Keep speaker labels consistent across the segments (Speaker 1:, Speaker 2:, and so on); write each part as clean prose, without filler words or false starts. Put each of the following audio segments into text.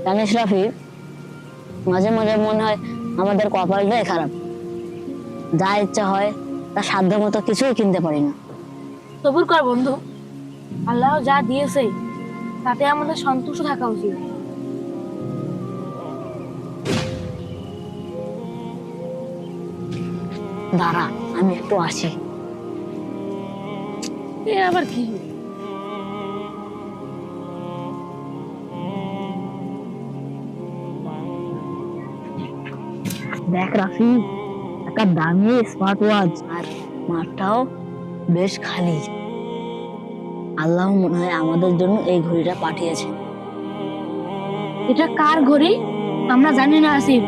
Speaker 1: জানিস রাফি, মাঝে মাঝে মনে হয় আমাদের কপালটাই খারাপ। যা ইচ্ছা হয় তা সাধ্য মতো কিছুই কিনতে পারি না।
Speaker 2: সবুর কর বন্ধু, আল্লাহ যা দিয়েছে তাতে আমাদের সন্তুষ্ট থাকা উচিত।
Speaker 1: দাঁড়া, আমি একটু আসি।
Speaker 2: এ আবার কি হলো?
Speaker 1: দেখ রাফি, একটা দামি স্মার্ট ওয়াচ, আর মাঠটাও বেশ খালি। আল্লাহ মনে হয় আমাদের জন্য এই ঘড়িটা পাঠিয়েছেন।
Speaker 2: এটা কার ঘড়ি আমরা জানি না আসিফ।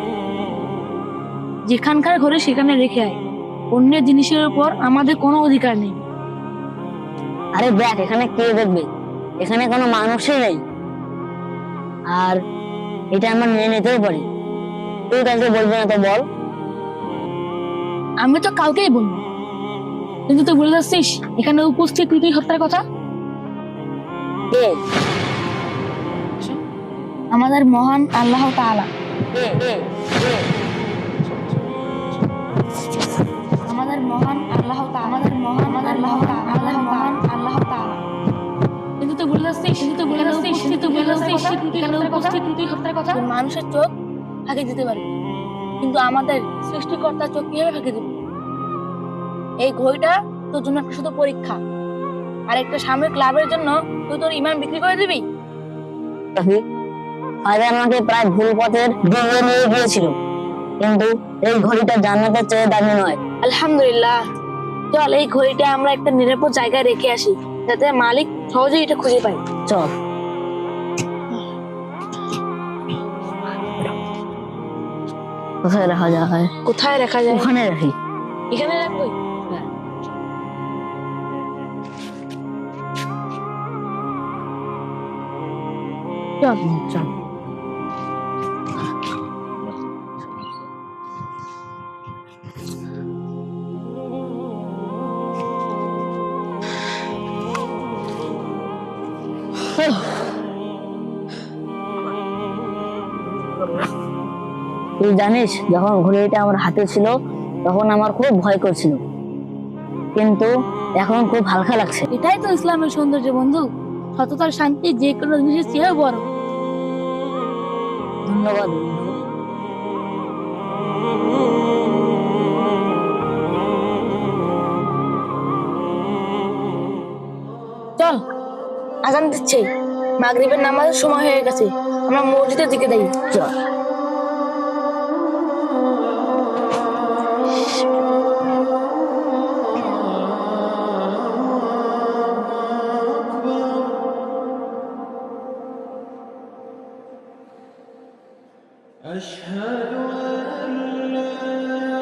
Speaker 2: যেখানকার ঘড়ি সেখানে রেখে আয়। অন্যের জিনিসের উপর আমাদের কোনো অধিকার নেই।
Speaker 1: আরে দেখ, এখানে কে দেখবে? এখানে কোনো মানুষই নেই। আর এটা আমরা নিয়ে নিতেও পারি। তুই কাউকে বলবি না তো বল?
Speaker 2: আমি তো কাউকেই বলবো, কিন্তু তুই বলে যাচ্ছিস এখানে উপস্থিত তুই হত্যার কথা।
Speaker 1: কে?
Speaker 2: আমাদের মহান আল্লাহ তাআলা।
Speaker 1: কে? কে? কে?
Speaker 2: আমাদের মহান আল্লাহ তাআলা। আমাদের মহান আল্লাহ তাআলা। আমাদের মহান আল্লাহ তাআলা। কিন্তু তুই বলে যাচ্ছিস এখানে উপস্থিত তুই হত্যার কথা। মানুষের চোখ ফাঁকি দিতে পারবি, কিন্তু আমাদের সৃষ্টিকর্তার চোখ কিভাবে ফাঁকি দিবি? এই ঘড়িটা তোর জন্য একটা শুধু পরীক্ষা, আর একটা সাময়িক লাভের জন্য তুই তোর ঈমান বিক্রি করে দিবি?
Speaker 1: রাফি, ফায়দা আমাকে প্রায় ভুল পথের দিকে নিয়ে গিয়েছিল, কিন্তু এই ঘড়িটা জান্নাতের চেয়ে দামি নয়।
Speaker 2: আলহামদুলিল্লাহ। চল এই ঘড়িটা আমরা একটা নিরাপদ জায়গায় রেখে আসি, যাতে মালিক সহজেই এটা খুঁজে পায়।
Speaker 1: চল। কোথায় রাখা যায়?
Speaker 2: কোথায় রাখা যায়?
Speaker 1: ওখানে রাখি।
Speaker 2: এখানে রাখবি? চল।
Speaker 1: চল। তুই জানিস, যখন ঘড়িটা আমার হাতে ছিল তখন আমার খুব ভয় করছিল, কিন্তু এখন খুব হালকা লাগছে।
Speaker 2: এটাই তো ইসলামের সৌন্দর্য বন্ধু। সততার শান্তি যে কোনো জিনিসের চেয়েও বড়।
Speaker 1: ধন্যবাদ বন্ধু।
Speaker 2: চল, আজান দিচ্ছে, মাগরিবের নামাজের সময় হয়ে গেছে, আমরা মসজিদের দিকে যাই।
Speaker 1: চল।
Speaker 3: أشهد أن لا